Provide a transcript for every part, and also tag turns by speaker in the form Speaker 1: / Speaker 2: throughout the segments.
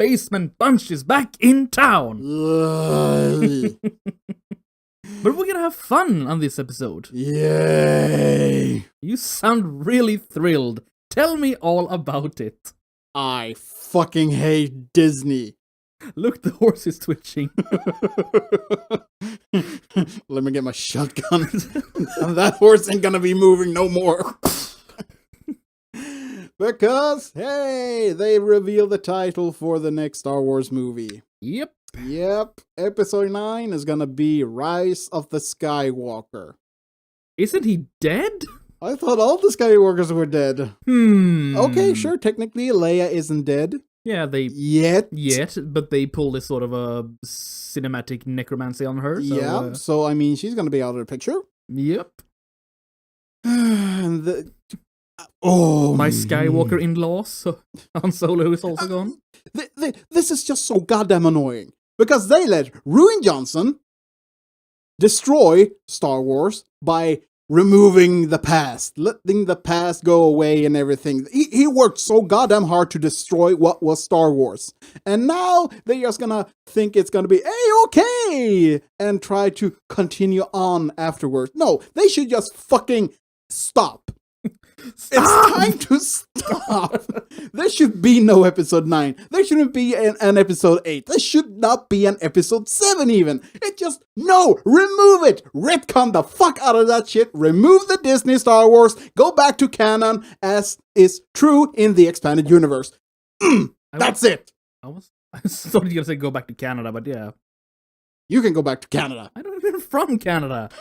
Speaker 1: Basement Bunch is back in town. But we're gonna have fun on this episode.
Speaker 2: Yay!
Speaker 1: You sound really thrilled. Tell me all about it.
Speaker 2: I fucking hate Disney.
Speaker 1: Look, the horse is twitching.
Speaker 2: Let me get my shotgun. That horse ain't gonna be moving no more. Because, hey, they revealed the title for the next Star Wars movie.
Speaker 1: Yep.
Speaker 2: Episode 9 is gonna be Rise of the Skywalker.
Speaker 1: Isn't he dead?
Speaker 2: I thought all the Skywalkers were dead. Okay, sure, technically Leia isn't dead.
Speaker 1: Yeah, they...
Speaker 2: Yet,
Speaker 1: but they pulled this sort of a cinematic necromancy on her. So,
Speaker 2: so I mean, she's gonna be out of the picture.
Speaker 1: Yep.
Speaker 2: And my
Speaker 1: Skywalker in-laws, Han Solo is also gone.
Speaker 2: This is just so goddamn annoying. Because they let Ruin Johnsson destroy Star Wars by removing the past, letting the past go away and everything. He worked so goddamn hard to destroy what was Star Wars. And now they're just gonna think it's gonna be A-okay and try to continue on afterwards. No, they should just fucking stop. It's time to stop. There should be no episode 9. There shouldn't be an episode 8. There should not be an episode 7 even. No, remove it. Retcon the fuck out of that shit. Remove the Disney Star Wars. Go back to canon as is true in the expanded universe. That's it.
Speaker 1: I was thought you were gonna say go back to Canada, but yeah.
Speaker 2: You can go back to Canada.
Speaker 1: I don't even from Canada.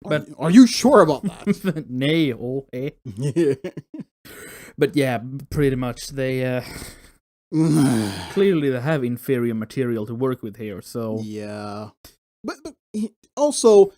Speaker 2: But are you sure about that?
Speaker 1: Nay, oh, eh. But yeah, pretty much they clearly they have inferior material to work with here, so
Speaker 2: yeah. But also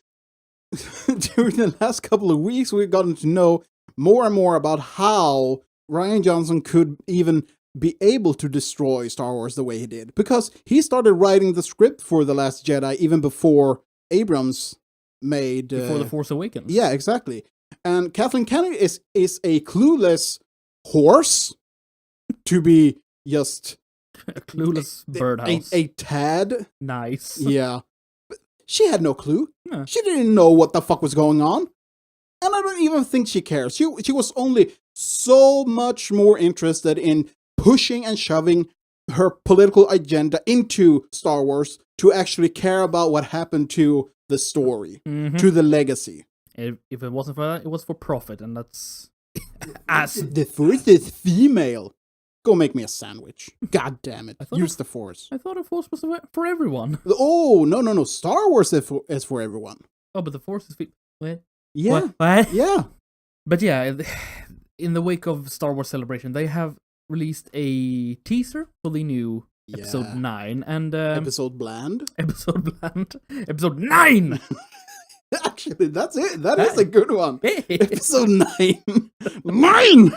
Speaker 2: during the last couple of weeks we've gotten to know more and more about how Rian Johnson could even be able to destroy Star Wars the way he did, because he started writing the script for The Last Jedi even before Abrams made
Speaker 1: before The Force Awakens.
Speaker 2: Yeah, exactly. And Kathleen Kennedy is a clueless horse, to be just
Speaker 1: a clueless birdhouse.
Speaker 2: A tad.
Speaker 1: Nice.
Speaker 2: Yeah. But she had no clue.
Speaker 1: Yeah.
Speaker 2: She didn't know what the fuck was going on. And I don't even think she cares. She was only so much more interested in pushing and shoving her political agenda into Star Wars to actually care about what happened to the story, to the legacy.
Speaker 1: If it wasn't for that, it was for profit, and that's...
Speaker 2: The Force is female. Go make me a sandwich. God damn it. Use the Force.
Speaker 1: I thought the Force was for everyone.
Speaker 2: Oh, no. Star Wars is for everyone.
Speaker 1: Oh, but the Force is... What?
Speaker 2: Yeah.
Speaker 1: What?
Speaker 2: Yeah.
Speaker 1: But yeah, in the wake of Star Wars Celebration, they have released a teaser for the new episode 9 and
Speaker 2: episode bland.
Speaker 1: Episode 9.
Speaker 2: Actually, that's it. That is a good one. Episode 9. 9.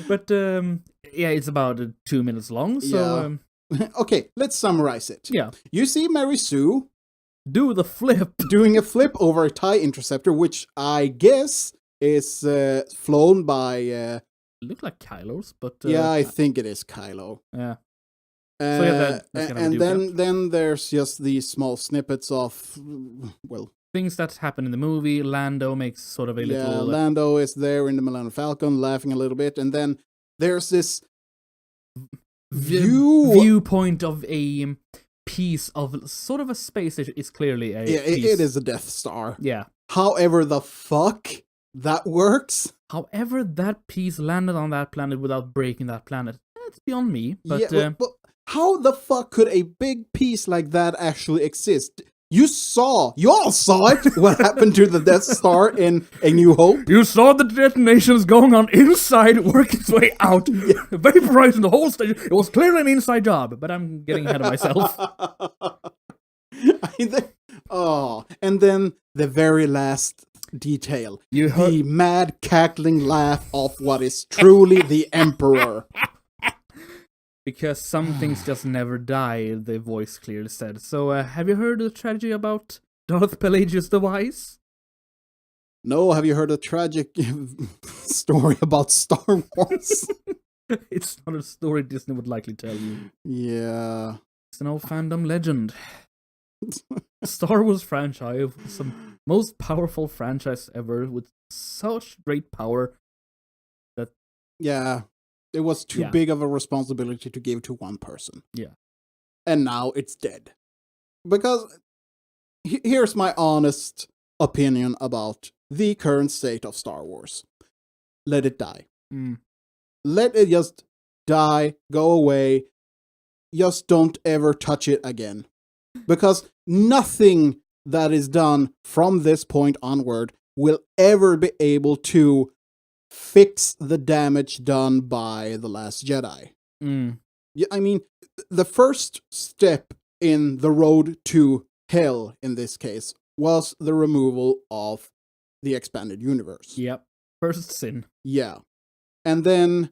Speaker 1: But yeah, it's about 2 minutes long. So
Speaker 2: okay, let's summarize it.
Speaker 1: Yeah,
Speaker 2: you see Mary Sue
Speaker 1: do the flip,
Speaker 2: doing a flip over a TIE interceptor, which I guess is flown by.
Speaker 1: Look like Kylo's, but
Speaker 2: yeah, I think it is Kylo.
Speaker 1: Yeah.
Speaker 2: So yeah, and then there's just these small snippets of
Speaker 1: things that happen in the movie. Lando makes sort of a little.
Speaker 2: Lando is there in the Millennium Falcon, laughing a little bit, and then there's this
Speaker 1: viewpoint of a piece of sort of a space station. It's clearly a piece.
Speaker 2: It is a Death Star.
Speaker 1: Yeah.
Speaker 2: However the fuck that works.
Speaker 1: However that piece landed on that planet without breaking that planet, it's beyond me. But,
Speaker 2: but how the fuck could a big piece like that actually exist? You all saw it. What happened to the Death Star in A New Hope?
Speaker 1: You saw the detonations going on inside, working its way out, vaporizing the whole station. It was clearly an inside job, but I'm getting ahead of myself.
Speaker 2: And then the very last detail. The mad cackling laugh of what is truly the Emperor.
Speaker 1: Because some things just never die, the voice clearly said. So, have you heard the tragedy about Darth Pelagius the Wise?
Speaker 2: No, have you heard a tragic story about Star Wars?
Speaker 1: It's not a story Disney would likely tell you.
Speaker 2: Yeah.
Speaker 1: It's an old fandom legend. Star Wars franchise, some most powerful franchise ever, with such great power that
Speaker 2: Yeah. It was too big of a responsibility to give to one person.
Speaker 1: Yeah.
Speaker 2: And now it's dead. Because here's my honest opinion about the current state of Star Wars. Let it die. Let it just die, go away. Just don't ever touch it again. Because nothing that is done from this point onward will ever be able to fix the damage done by The Last Jedi. Yeah, I mean, the first step in the road to hell, in this case, was the removal of the expanded universe.
Speaker 1: Yep. First sin.
Speaker 2: Yeah. And then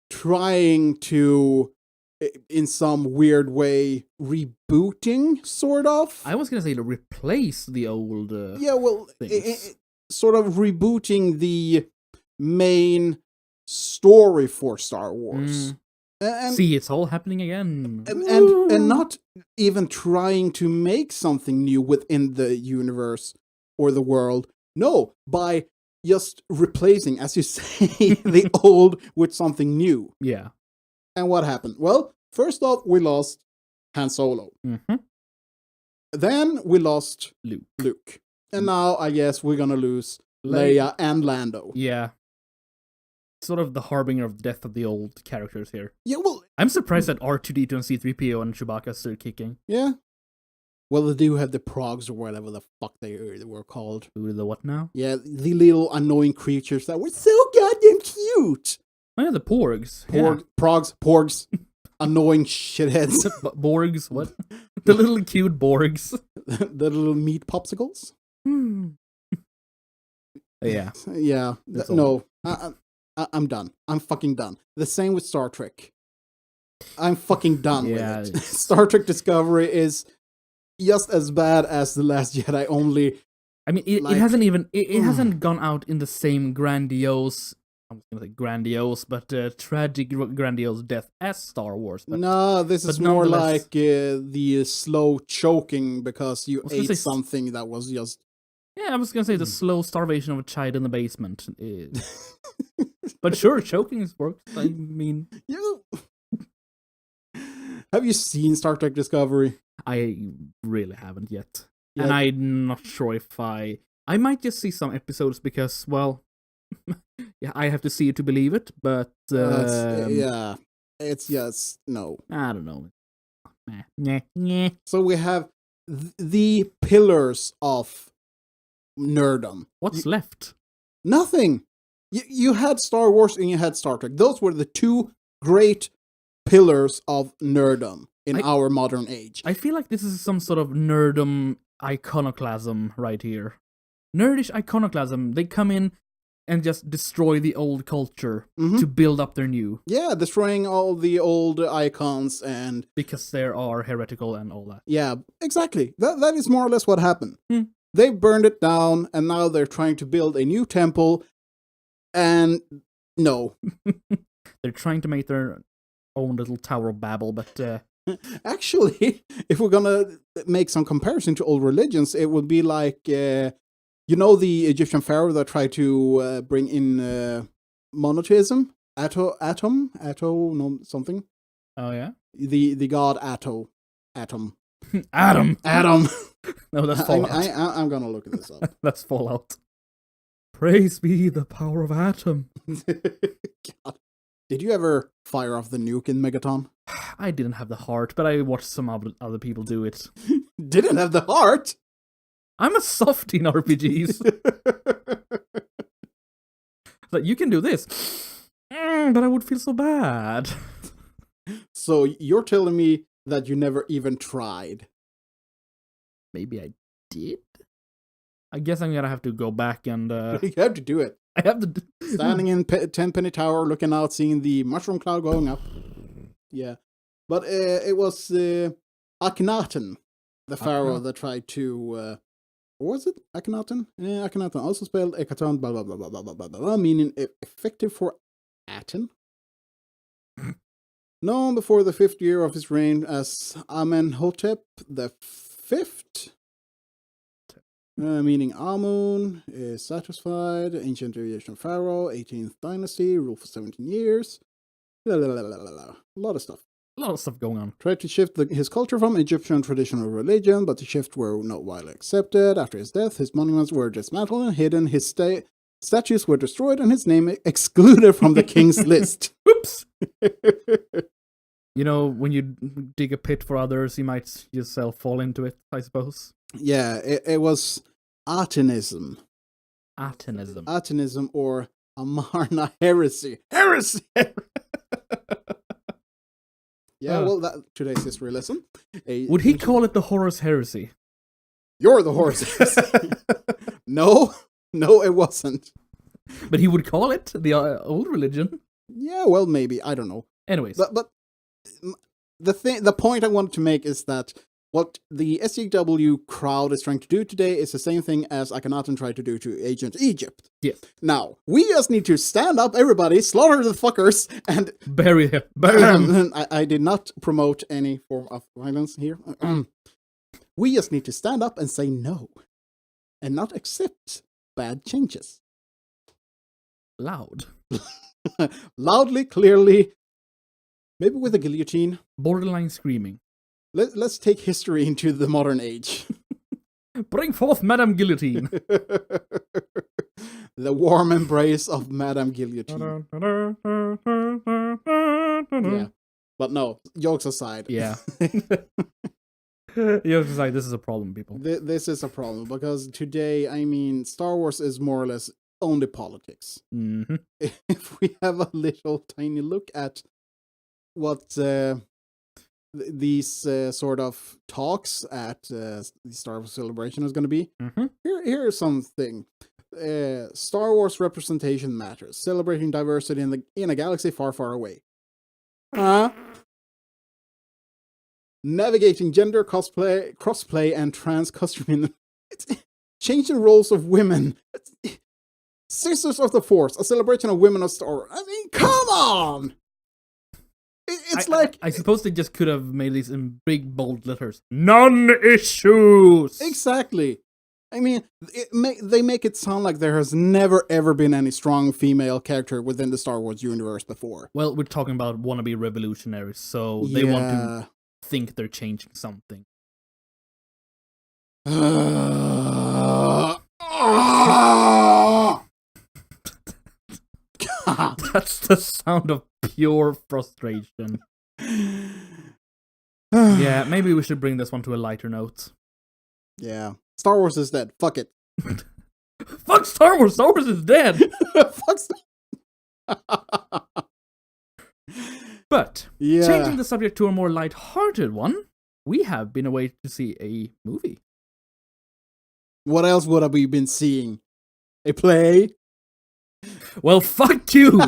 Speaker 2: trying to, in some weird way, rebooting, sort of.
Speaker 1: I was gonna say to replace the old
Speaker 2: yeah, well, sort of rebooting the main story for Star Wars. And,
Speaker 1: see, it's all happening again.
Speaker 2: And not even trying to make something new within the universe or the world. No, by just replacing, as you say, the old with something new.
Speaker 1: Yeah.
Speaker 2: And what happened? Well, first off, we lost Han Solo. Then we lost Luke. And now I guess we're gonna lose Leia and Lando.
Speaker 1: Yeah. Sort of the harbinger of death of the old characters here.
Speaker 2: Yeah, well,
Speaker 1: I'm surprised that R2-D2 and C-3PO and Chewbacca are still kicking.
Speaker 2: Yeah. Well, they do have the progs or whatever the fuck they were called.
Speaker 1: Who the what now?
Speaker 2: Yeah, the little annoying creatures that were so goddamn cute.
Speaker 1: Oh yeah, the Porgs.
Speaker 2: Porgs, annoying shitheads.
Speaker 1: Borgs, what? The little cute Borgs.
Speaker 2: The little meat popsicles.
Speaker 1: Yeah.
Speaker 2: Yeah. No, I'm done. I'm fucking done. The same with Star Trek. I'm fucking done with it. Star Trek Discovery is just as bad as The Last Jedi, only...
Speaker 1: I mean, it hasn't even... It hasn't gone out in the same grandiose... I was gonna say grandiose, but tragic grandiose death as Star Wars. But,
Speaker 2: no, this is more like the slow choking because you ate something that was just...
Speaker 1: Yeah, I was gonna say the slow starvation of a child in the basement. But sure, choking works. I mean...
Speaker 2: Have you seen Star Trek Discovery?
Speaker 1: I really haven't yet. Yeah. And I'm not sure if I might just see some episodes because, well... yeah, I have to see it to believe it, but...
Speaker 2: yeah, it's just... No.
Speaker 1: I don't know.
Speaker 2: So we have the pillars of nerdom.
Speaker 1: What's left?
Speaker 2: Nothing. You had Star Wars and you had Star Trek. Those were the two great pillars of nerdom in our modern age.
Speaker 1: I feel like this is some sort of nerdom iconoclasm right here. Nerdish iconoclasm. They come in and just destroy the old culture to build up their new. Yeah,
Speaker 2: destroying all the old icons and...
Speaker 1: Because they are heretical and all that.
Speaker 2: Yeah, exactly. That is more or less what happened. They burned it down, and now they're trying to build a new temple, and no.
Speaker 1: They're trying to make their own little Tower of Babel, but...
Speaker 2: Actually, if we're gonna make some comparison to old religions, it would be like... you know the Egyptian pharaoh that tried to bring in monotheism? Atom? No, something?
Speaker 1: Oh, yeah?
Speaker 2: The god Atom.
Speaker 1: Adam.
Speaker 2: No,
Speaker 1: that's Fallout.
Speaker 2: I'm gonna look this up.
Speaker 1: That's Fallout. Praise be the power of Atom.
Speaker 2: God. Did you ever fire off the nuke in Megaton?
Speaker 1: I didn't have the heart, but I watched some other people do it.
Speaker 2: Didn't have the heart?
Speaker 1: I'm a softie in RPGs. Like, you can do this. But I would feel so bad.
Speaker 2: So you're telling me that you never even tried?
Speaker 1: Maybe I did? I guess I'm gonna have to go back and...
Speaker 2: You have to do it.
Speaker 1: I have to...
Speaker 2: Standing in Tenpenny Tower, looking out, seeing the mushroom cloud going up. Yeah. But it was Akhenaten, the pharaoh that tried to... what was it? Akhenaten? Yeah, Akhenaten. Also spelled Ekaton, blah, blah, blah, blah, blah, blah, blah, blah, meaning effective for Aten. Known before the 5th year of his reign as Amenhotep the Fifth, meaning Amun is satisfied, ancient Egyptian pharaoh, 18th dynasty, ruled for 17 years. A lot of stuff.
Speaker 1: A lot of stuff going on.
Speaker 2: Tried to shift his culture from Egyptian traditional religion, but the shift were not widely accepted. After his death, his monuments were dismantled and hidden, his statues were destroyed, and his name excluded from the king's list.
Speaker 1: Oops! You know, when you dig a pit for others, you might yourself fall into it, I suppose.
Speaker 2: Yeah, it was Atenism. Atenism or Amarna heresy. Heresy! Yeah, well, today's history lesson.
Speaker 1: Would he call it the Horus Heresy?
Speaker 2: You're the Horus Heresy. No, it wasn't.
Speaker 1: But he would call it the old religion.
Speaker 2: Yeah, well, maybe. I don't know.
Speaker 1: Anyways.
Speaker 2: But the point I wanted to make is that what the SJW crowd is trying to do today is the same thing as Akhenaten tried to do to ancient Egypt.
Speaker 1: Yes.
Speaker 2: Now, we just need to stand up, everybody, slaughter the fuckers, and
Speaker 1: bury them.
Speaker 2: I did not promote any form of violence here. We just need to stand up and say no, and not accept bad changes.
Speaker 1: Loud.
Speaker 2: Loudly, clearly, maybe with a guillotine.
Speaker 1: Borderline screaming.
Speaker 2: Let's take history into the modern age.
Speaker 1: Bring forth Madame Guillotine.
Speaker 2: The warm embrace of Madame Guillotine. Yeah. But no, jokes aside.
Speaker 1: Yeah. Jokes aside, this is a problem, people.
Speaker 2: This is a problem, because today, I mean, Star Wars is more or less only politics.
Speaker 1: Mm-hmm.
Speaker 2: If we have a little tiny look at what these sort of talks at the Star Wars Celebration is going to be.
Speaker 1: Mm-hmm.
Speaker 2: Here's something. Star Wars representation matters. Celebrating diversity in a galaxy far, far away. Navigating gender crossplay and trans costuming. Changing roles of women. Sisters of the Force, a celebration of women of Star Wars. I mean, come on! It's
Speaker 1: I suppose they just could have made these in big, bold letters. Non-issues!
Speaker 2: Exactly. I mean, they make it sound like there has never, ever been any strong female character within the Star Wars universe before.
Speaker 1: Well, we're talking about wannabe revolutionaries, so they want to think they're changing something. That's the sound of pure frustration. Yeah, maybe we should bring this one to a lighter note.
Speaker 2: Yeah. Star Wars is dead. Fuck it.
Speaker 1: Fuck Star Wars! Star Wars is dead!
Speaker 2: Fuck
Speaker 1: But, changing the subject to a more light-hearted one, we have been away to see a movie.
Speaker 2: What else would have we been seeing? A play?
Speaker 1: Well, fuck you!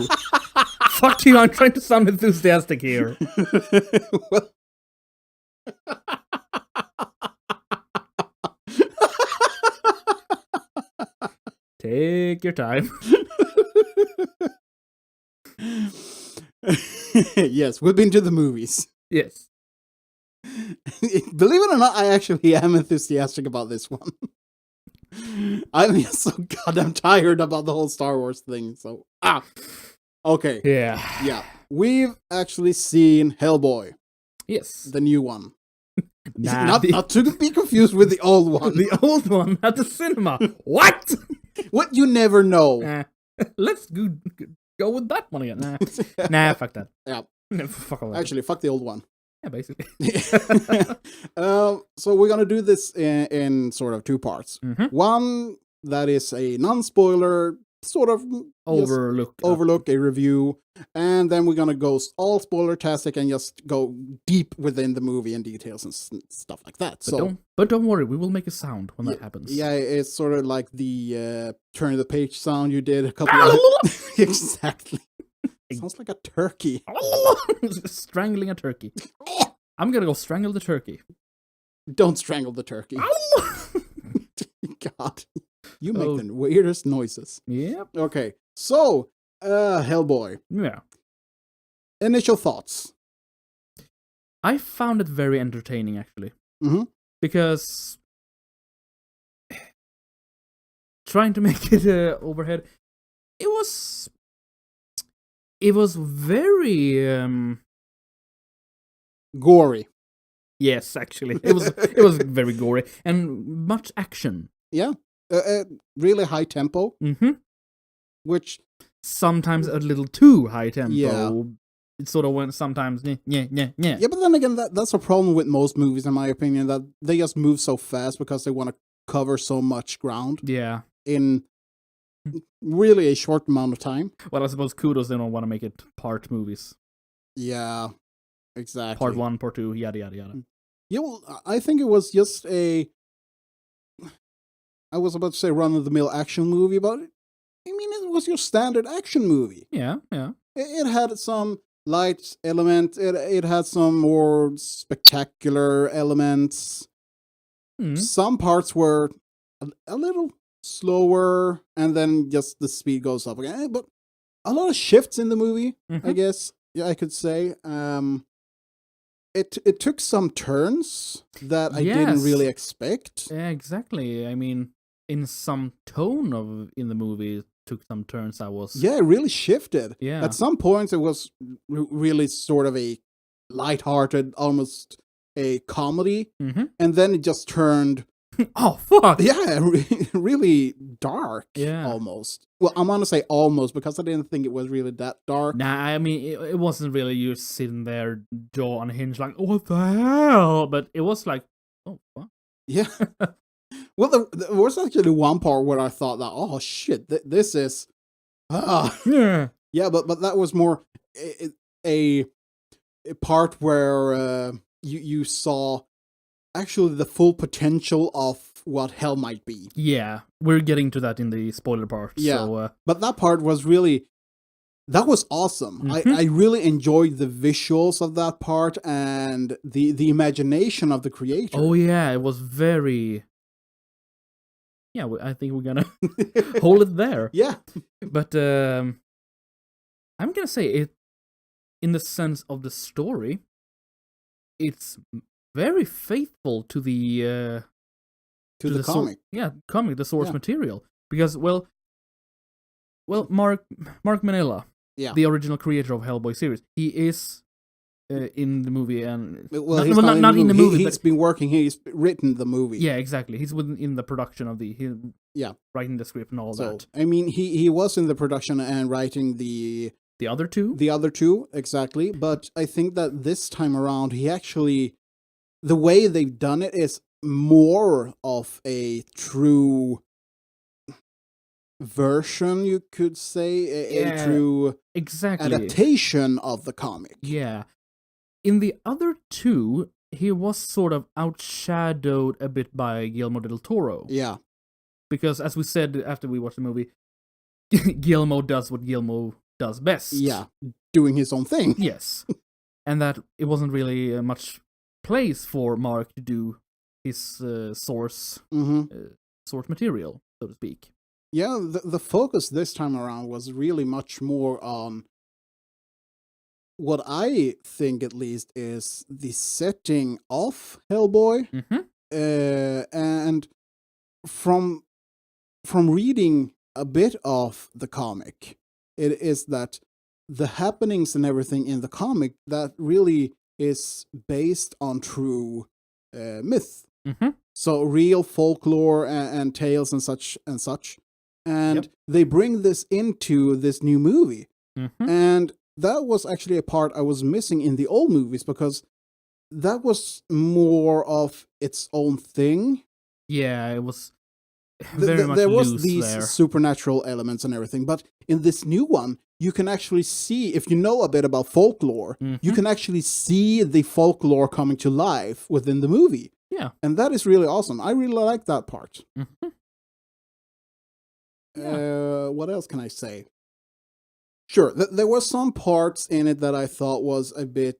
Speaker 1: Fuck you, I'm trying to sound enthusiastic here.
Speaker 2: Well...
Speaker 1: Take your time.
Speaker 2: Yes, we've been to the movies.
Speaker 1: Yes.
Speaker 2: Believe it or not, I actually am enthusiastic about this one. I'm just so goddamn tired about the whole Star Wars thing, so... Okay.
Speaker 1: Yeah.
Speaker 2: We've actually seen Hellboy.
Speaker 1: Yes.
Speaker 2: The new one.
Speaker 1: Nah,
Speaker 2: not to be confused with the old one.
Speaker 1: The old one at the cinema. What?
Speaker 2: What you never know.
Speaker 1: Let's go with that one again. Nah, fuck that.
Speaker 2: Yeah.
Speaker 1: Fuck all that.
Speaker 2: Actually, fuck the old one.
Speaker 1: Yeah, basically.
Speaker 2: So we're gonna do this in sort of two parts.
Speaker 1: Mm-hmm.
Speaker 2: One that is a non-spoiler sort of overlook a review, and then we're gonna go all spoiler-tastic and just go deep within the movie and details and stuff like that.
Speaker 1: But don't worry, we will make a sound when that happens.
Speaker 2: Yeah, it's sort of like the turn the page sound you did a couple of exactly. It sounds like a turkey.
Speaker 1: Strangling a turkey. I'm gonna go strangle the turkey.
Speaker 2: Don't strangle the turkey. God. You make the weirdest noises.
Speaker 1: Yep.
Speaker 2: Okay, so, Hellboy.
Speaker 1: Yeah.
Speaker 2: initial thoughts.
Speaker 1: I found it very entertaining, actually.
Speaker 2: Mm-hmm.
Speaker 1: Because trying to make it overhead, it was very
Speaker 2: Gory.
Speaker 1: yes, actually, it was very gory and much action.
Speaker 2: Yeah. Really high tempo, which
Speaker 1: sometimes a little too high tempo.
Speaker 2: Yeah.
Speaker 1: It sort of went sometimes. Yeah.
Speaker 2: Yeah, but then again, that's a problem with most movies, in my opinion, that they just move so fast because they want to cover so much ground
Speaker 1: Yeah.
Speaker 2: in really a short amount of time.
Speaker 1: Well, I suppose kudos they don't want to make it part movies.
Speaker 2: Yeah, exactly.
Speaker 1: Part 1, part 2, yada yada yada.
Speaker 2: Yeah, well, I think it was just I was about to say run-of-the-mill action movie, but I mean, it was your standard action movie.
Speaker 1: Yeah.
Speaker 2: It had some light element. It had some more spectacular elements. Some parts were a little slower, and then just the speed goes up again. But a lot of shifts in the movie, I guess. Yeah, I could say. It took some turns that I didn't really expect.
Speaker 1: Yeah, exactly. I mean, in some tone in the movie, it took some turns.
Speaker 2: Yeah, it really shifted.
Speaker 1: Yeah.
Speaker 2: At some points, it was really sort of a lighthearted, almost a comedy, and then it just turned.
Speaker 1: Oh fuck!
Speaker 2: Yeah, really dark.
Speaker 1: Yeah.
Speaker 2: Almost. Well, I'm gonna say almost because I didn't think it was really that dark.
Speaker 1: Nah, I mean it wasn't really you sitting there jaw on hinge like what the hell, but it was like oh fuck.
Speaker 2: Yeah. Well, there was actually one part where I thought that oh shit, this is.
Speaker 1: Yeah.
Speaker 2: Yeah, but that was more a part where you saw actually the full potential of what hell might be.
Speaker 1: Yeah, we're getting to that in the spoiler part.
Speaker 2: Yeah,
Speaker 1: so,
Speaker 2: but that part was really that was awesome. I really enjoyed the visuals of that part and the imagination of the creator.
Speaker 1: Oh yeah, it was very. Yeah, I think we're gonna hold it there.
Speaker 2: Yeah,
Speaker 1: but I'm gonna say it in the sense of the story. It's very faithful to the
Speaker 2: comic.
Speaker 1: Comic, the source material. Because well, Mark Mignola, the original creator of Hellboy series, he is in the movie and
Speaker 2: he's not in the movie. He's been working. He's written the movie.
Speaker 1: Yeah, exactly. He's in the production of writing the script and all that.
Speaker 2: I mean, he was in the production and writing the
Speaker 1: other two.
Speaker 2: The other two, exactly. But I think that this time around, he actually the way they've done it is more of a true version, you could say, a true adaptation of the comic.
Speaker 1: Yeah. In the other two, he was sort of outshadowed a bit by Guillermo del Toro.
Speaker 2: Yeah.
Speaker 1: Because as we said after we watched the movie, Guillermo does what Guillermo does best.
Speaker 2: Yeah, doing his own thing.
Speaker 1: Yes. And that it wasn't really much place for Mark to do his source material, so to speak.
Speaker 2: Yeah, the focus this time around was really much more on what I think, at least, is the setting of Hellboy. And from reading a bit of the comic, it is that the happenings and everything in the comic that really is based on true myth. So real folklore and tales and such. And they bring this into this new movie. And that was actually a part I was missing in the old movies, because that was more of its own thing.
Speaker 1: Yeah, it was very much
Speaker 2: there was
Speaker 1: loose
Speaker 2: these
Speaker 1: there.
Speaker 2: supernatural elements and everything, but in this new one, you can actually see, if you know a bit about folklore, you can actually see the folklore coming to life within the movie.
Speaker 1: Yeah.
Speaker 2: And that is really awesome. I really like that part. What else can I say? Sure, there were some parts in it that I thought was a bit,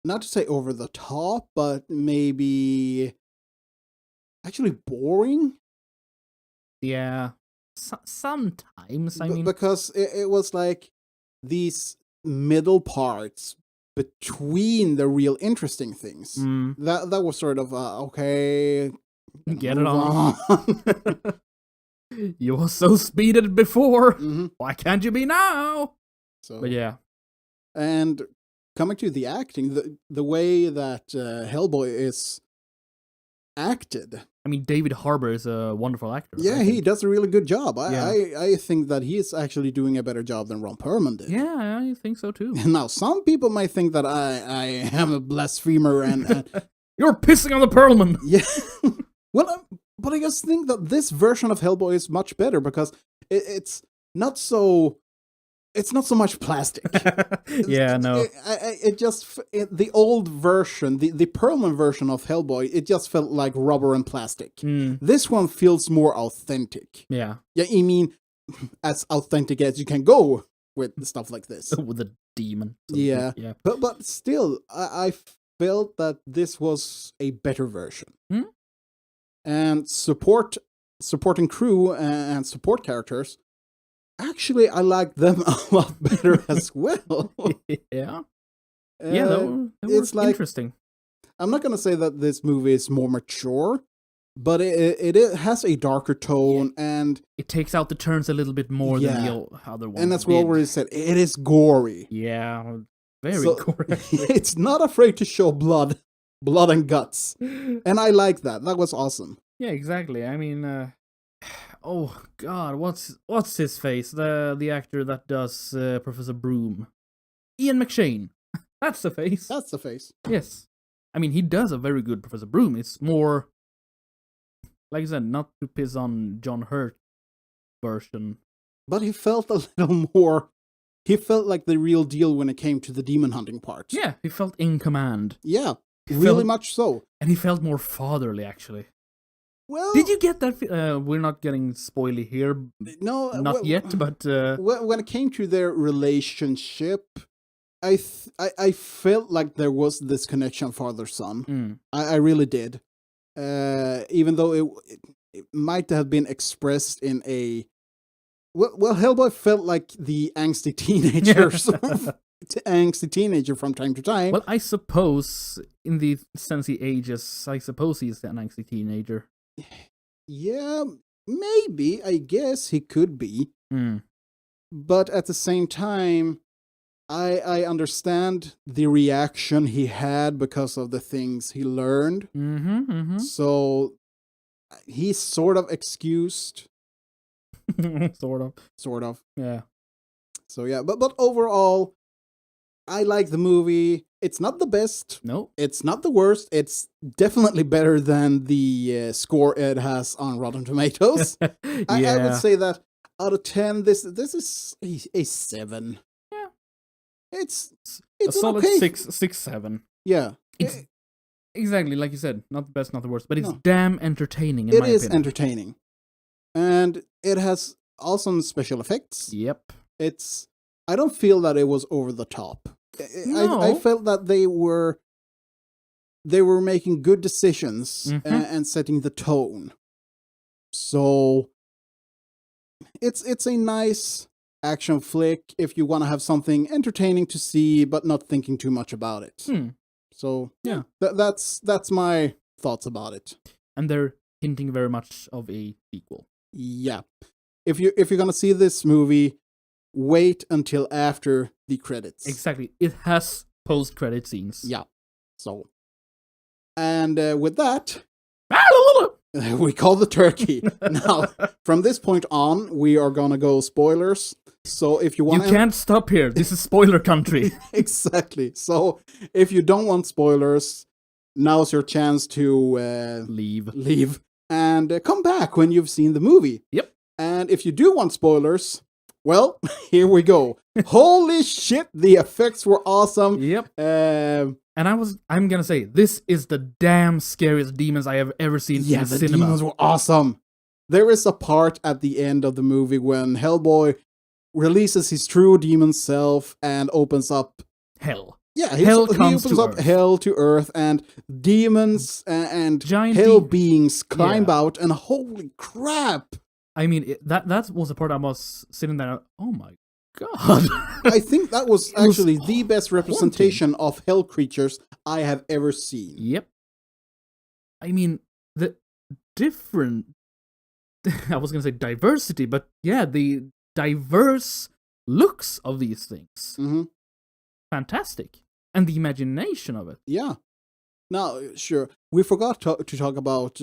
Speaker 2: not to say over the top, but maybe actually boring.
Speaker 1: Yeah, sometimes. I mean,
Speaker 2: because it was like these middle parts between the real interesting things. That was sort of okay.
Speaker 1: Get it on. You were so speeded before. Why can't you be now?
Speaker 2: So,
Speaker 1: but yeah.
Speaker 2: And coming to the acting, the way that Hellboy is acted.
Speaker 1: I mean, David Harbour is a wonderful actor.
Speaker 2: Yeah, he does a really good job.
Speaker 1: Yeah.
Speaker 2: I think that he is actually doing a better job than Ron Perlman did.
Speaker 1: Yeah, I think so too.
Speaker 2: Now, some people might think that I am a blasphemer and
Speaker 1: you're pissing on the Perlman.
Speaker 2: Yeah. Well, but I just think that this version of Hellboy is much better because it's not so much plastic.
Speaker 1: Yeah, no.
Speaker 2: The old version, the Perlman version of Hellboy, it just felt like rubber and plastic. This one feels more authentic.
Speaker 1: Yeah.
Speaker 2: Yeah, I mean, as authentic as you can go with stuff like this.
Speaker 1: With a demon.
Speaker 2: Yeah.
Speaker 1: Yeah.
Speaker 2: But still, I felt that this was a better version. And supporting crew and support characters, actually, I like them a lot better as well.
Speaker 1: Yeah. Yeah, that
Speaker 2: it's like,
Speaker 1: interesting.
Speaker 2: I'm not going to say that this movie is more mature, but it has a darker tone, and
Speaker 1: it takes out the turns a little bit more than the other one.
Speaker 2: And that's what we already said. It is gory.
Speaker 1: Yeah, very gory.
Speaker 2: It's not afraid to show blood and guts. And I like that. That was awesome.
Speaker 1: Yeah, exactly. I mean, oh God, what's his face? The actor that does Professor Broom, Ian McShane. That's the face.
Speaker 2: That's the face.
Speaker 1: Yes, I mean he does a very good Professor Broom. It's more, like I said, not to piss on John Hurt version,
Speaker 2: but he felt a little more. He felt like the real deal when it came to the demon hunting part.
Speaker 1: Yeah, he felt in command.
Speaker 2: Yeah, really much so.
Speaker 1: And he felt more fatherly, actually.
Speaker 2: Well,
Speaker 1: did you get that? We're not getting spoily here.
Speaker 2: No,
Speaker 1: not yet. But
Speaker 2: when it came to their relationship, I felt like there was this connection father-son. I really did. Even though it might have been expressed in a well, Hellboy felt like the angsty teenager from time to time.
Speaker 1: Well, I suppose in the sense he ages, I suppose he's an angsty teenager.
Speaker 2: Yeah, maybe. I guess he could be. But at the same time, I understand the reaction he had because of the things he learned. So he's sort of excused. Sort of.
Speaker 1: Yeah.
Speaker 2: So yeah, but overall, I like the movie. It's not the best.
Speaker 1: No.
Speaker 2: It's not the worst. It's definitely better than the score it has on Rotten Tomatoes. I would say that out of 10, this is a 7.
Speaker 1: Yeah.
Speaker 2: It's
Speaker 1: a solid
Speaker 2: okay.
Speaker 1: 6, 7.
Speaker 2: Yeah.
Speaker 1: It's exactly like you said, not the best, not the worst, but it's damn entertaining in my opinion.
Speaker 2: It is entertaining. And it has awesome special effects.
Speaker 1: Yep.
Speaker 2: I don't feel that it was over the top.
Speaker 1: No.
Speaker 2: I felt that they were making good decisions and setting the tone. So it's a nice action flick if you want to have something entertaining to see but not thinking too much about it. So
Speaker 1: yeah,
Speaker 2: that's my thoughts about it.
Speaker 1: And they're hinting very much of a sequel.
Speaker 2: Yeah. If you're going to see this movie, wait until after the credits.
Speaker 1: Exactly. It has post-credit scenes.
Speaker 2: Yeah. So, and with that, we call the turkey. Now, from this point on, we are going to go spoilers. So if you want
Speaker 1: You can't stop here. This is spoiler country.
Speaker 2: Exactly. So if you don't want spoilers, now's your chance to leave and come back when you've seen the movie.
Speaker 1: Yep.
Speaker 2: And if you do want spoilers, well, here we go. Holy shit, the effects were awesome.
Speaker 1: Yep. And I'm gonna say, this is the damn scariest demons I have ever seen in the cinema.
Speaker 2: Demons were awesome. There is a part at the end of the movie when Hellboy releases his true demon self and opens up
Speaker 1: hell.
Speaker 2: Yeah, he opens up hell to earth, and demons and
Speaker 1: giant
Speaker 2: hell beings climb out, and holy crap!
Speaker 1: I mean, that was the part I was sitting there, oh my God.
Speaker 2: I think that was
Speaker 1: It was
Speaker 2: actually the best representation of hell creatures I have ever seen.
Speaker 1: Yep. I mean, the different... I was going to say diversity, but yeah, the diverse looks of these things.
Speaker 2: Mm-hmm.
Speaker 1: Fantastic. And the imagination of it.
Speaker 2: Yeah. Now, sure, we forgot to talk about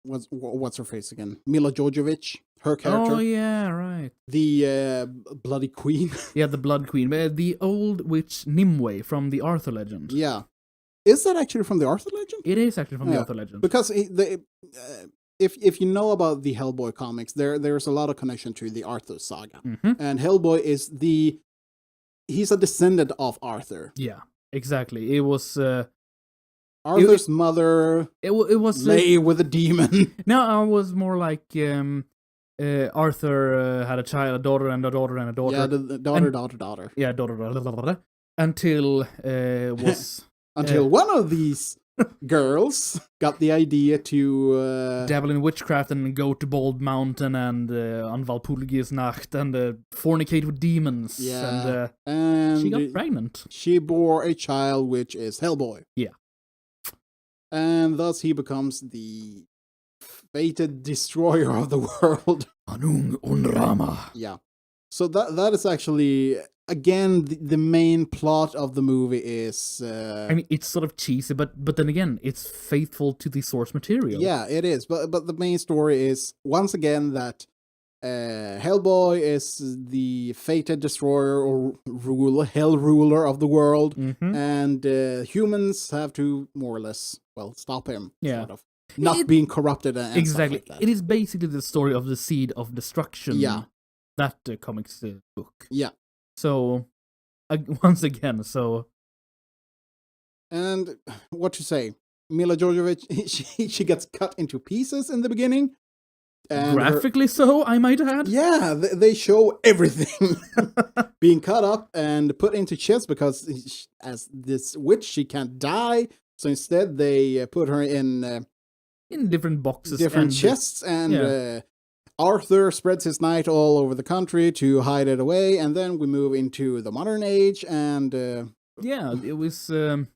Speaker 2: what's her face again? Mila Jovovich, her character.
Speaker 1: Oh, yeah, right.
Speaker 2: The Bloody Queen.
Speaker 1: Yeah, the Blood Queen. The old witch Nimue from the Arthur legend.
Speaker 2: Yeah. Is that actually from the Arthur legend?
Speaker 1: It is actually from the Arthur legend.
Speaker 2: Because if you know about the Hellboy comics, there's a lot of connection to the Arthur saga.
Speaker 1: Mm-hmm.
Speaker 2: And Hellboy is he's a descendant of Arthur.
Speaker 1: Yeah, exactly. It was...
Speaker 2: Arthur's mother
Speaker 1: it was
Speaker 2: lay with a demon.
Speaker 1: No, it was more like Arthur had a daughter, and a daughter, and a daughter.
Speaker 2: Yeah, the daughter.
Speaker 1: Yeah, daughter. Until was...
Speaker 2: Until one of these girls got the idea to...
Speaker 1: dabble in witchcraft and go to Bald Mountain and on Valpurgis Nacht and fornicate with demons.
Speaker 2: Yeah.
Speaker 1: And she got pregnant.
Speaker 2: She bore a child, which is Hellboy.
Speaker 1: Yeah.
Speaker 2: And thus he becomes the fated destroyer of the world.
Speaker 1: Anung Unrama.
Speaker 2: Yeah. So that is actually, again, the main plot of the movie is...
Speaker 1: I mean, it's sort of cheesy, but then again, it's faithful to the source material.
Speaker 2: Yeah, it is. But the main story is, once again, that Hellboy is the fated destroyer or hell ruler of the world, and humans have to more or less, stop him.
Speaker 1: Yeah.
Speaker 2: Sort of. Not being corrupted and
Speaker 1: exactly.
Speaker 2: Stuff like that.
Speaker 1: It is basically the story of the seed of destruction.
Speaker 2: Yeah.
Speaker 1: That comics book.
Speaker 2: Yeah.
Speaker 1: So, once again, so...
Speaker 2: And what to say? Mila Jovovich, she gets cut into pieces in the beginning. And
Speaker 1: graphically so, I might add.
Speaker 2: Yeah, they show everything being cut up and put into chests because as this witch, she can't die. So instead, they put her in
Speaker 1: different boxes,
Speaker 2: different chests, and Arthur spreads his night all over the country to hide it away. And then we move into the modern age, and
Speaker 1: yeah, it was the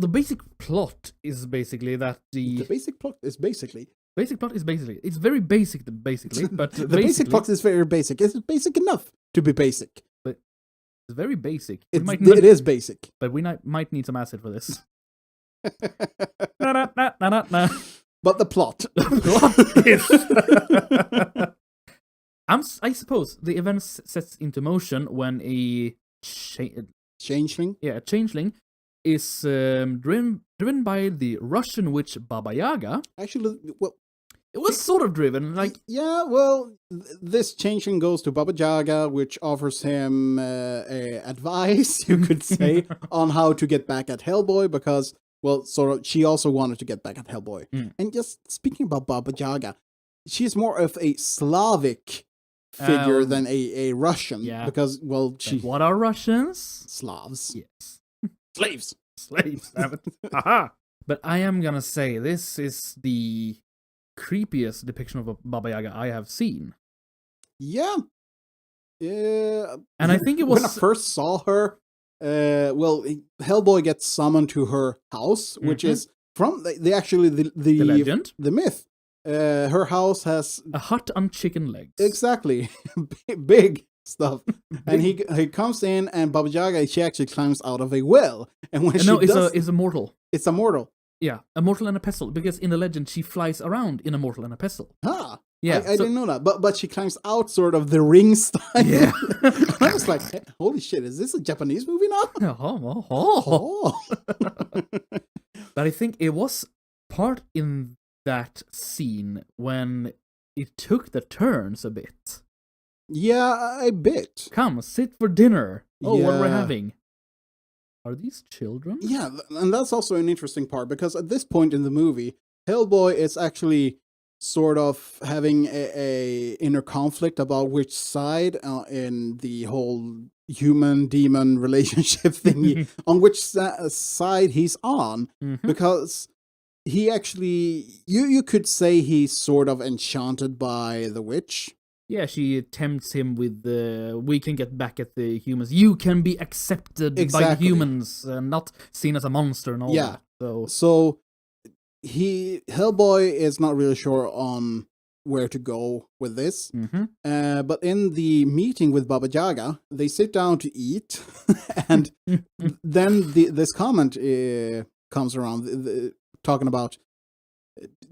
Speaker 1: basic plot is basically that
Speaker 2: the basic plot is basically.
Speaker 1: Basic plot is basically... It's very basic, basically, but...
Speaker 2: the basic plot is very basic. It's basic enough to be basic.
Speaker 1: But it's very basic.
Speaker 2: It is basic.
Speaker 1: But we might need some acid for this.
Speaker 2: But the plot.
Speaker 1: I suppose the event sets into motion when a...
Speaker 2: Changeling?
Speaker 1: Yeah, a changeling is driven by the Russian witch Baba Yaga.
Speaker 2: Actually,
Speaker 1: it was sort of driven, like...
Speaker 2: Yeah, this changeling goes to Baba Yaga, which offers him advice, you could say, on how to get back at Hellboy, because, she also wanted to get back at Hellboy. And just speaking about Baba Yaga, she's more of a Slavic figure than a Russian.
Speaker 1: Yeah.
Speaker 2: Because,
Speaker 1: what are Russians?
Speaker 2: Slavs.
Speaker 1: Yes.
Speaker 2: Slaves.
Speaker 1: Damn it. Aha! But I am gonna say, this is the creepiest depiction of a Baba Yaga I have seen.
Speaker 2: Yeah. And
Speaker 1: I think it was...
Speaker 2: When I first saw her, Hellboy gets summoned to her house, which is from the
Speaker 1: legend?
Speaker 2: The myth. Her house has...
Speaker 1: a hut on chicken legs.
Speaker 2: Exactly. Big stuff. And he comes in, and Baba Yaga, she actually climbs out of a well. And when
Speaker 1: it's a mortal.
Speaker 2: It's a mortal.
Speaker 1: Yeah, a mortal and a pestle, because in the legend she flies around in a mortal and a pestle.
Speaker 2: Ah,
Speaker 1: yeah,
Speaker 2: I didn't know that, but she climbs out sort of the ring style.
Speaker 1: Yeah,
Speaker 2: I was like, hey, holy shit, is this a Japanese movie now?
Speaker 1: But I think it was part in that scene when it took the turns a bit.
Speaker 2: Yeah, a bit.
Speaker 1: Come, sit for dinner. Oh,
Speaker 2: yeah.
Speaker 1: What we're having. Are these children?
Speaker 2: Yeah, and that's also an interesting part, because at this point in the movie, Hellboy is actually sort of having a inner conflict about which side in the whole human-demon relationship thingy, on which side he's on, because he actually, you could say he's sort of enchanted by the witch,
Speaker 1: Yeah, she tempts him with we can get back at the humans. You can be accepted by the
Speaker 2: Exactly.
Speaker 1: humans and not seen as a monster and all
Speaker 2: Yeah.
Speaker 1: that.
Speaker 2: So Hellboy is not really sure on where to go with this. But in the meeting with Baba Yaga, they sit down to eat, and then this comment comes around talking about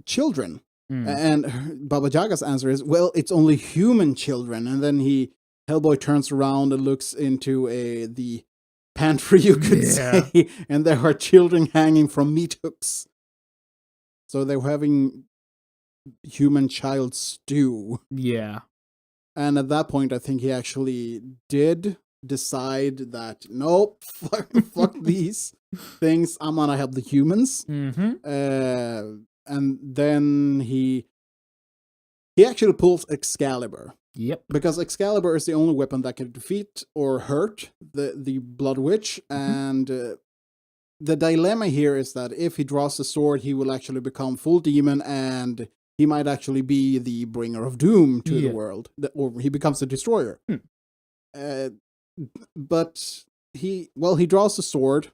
Speaker 2: children. And Baba Yaga's answer is, well, it's only human children. And then Hellboy turns around and looks into the pantry, you could say, and there are children hanging from meat hooks. So they were having human child stew.
Speaker 1: Yeah.
Speaker 2: And at that point, I think he actually did decide that, nope, fuck these things. I'm gonna help the humans. And then he actually pulls Excalibur.
Speaker 1: Yep.
Speaker 2: Because Excalibur is the only weapon that can defeat or hurt the Blood Witch. And the dilemma here is that if he draws the sword, he will actually become full demon, and he might actually be the bringer of doom to the world. Or he becomes the destroyer. But he draws the sword,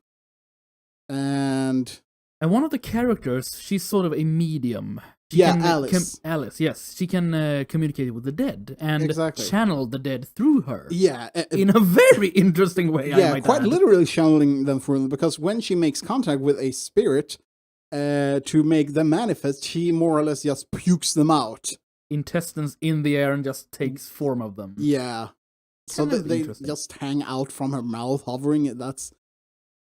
Speaker 2: and
Speaker 1: one of the characters, she's sort of a medium.
Speaker 2: Alice.
Speaker 1: Alice, yes. She can communicate with the dead and
Speaker 2: Exactly.
Speaker 1: channel the dead through her.
Speaker 2: Yeah.
Speaker 1: In a very interesting way, I might
Speaker 2: quite
Speaker 1: add.
Speaker 2: literally channeling them through them, because when she makes contact with a spirit to make them manifest, she more or less just pukes them out.
Speaker 1: Intestines in the air and just takes form of them.
Speaker 2: Yeah. So they just hang out from her mouth, hovering. That's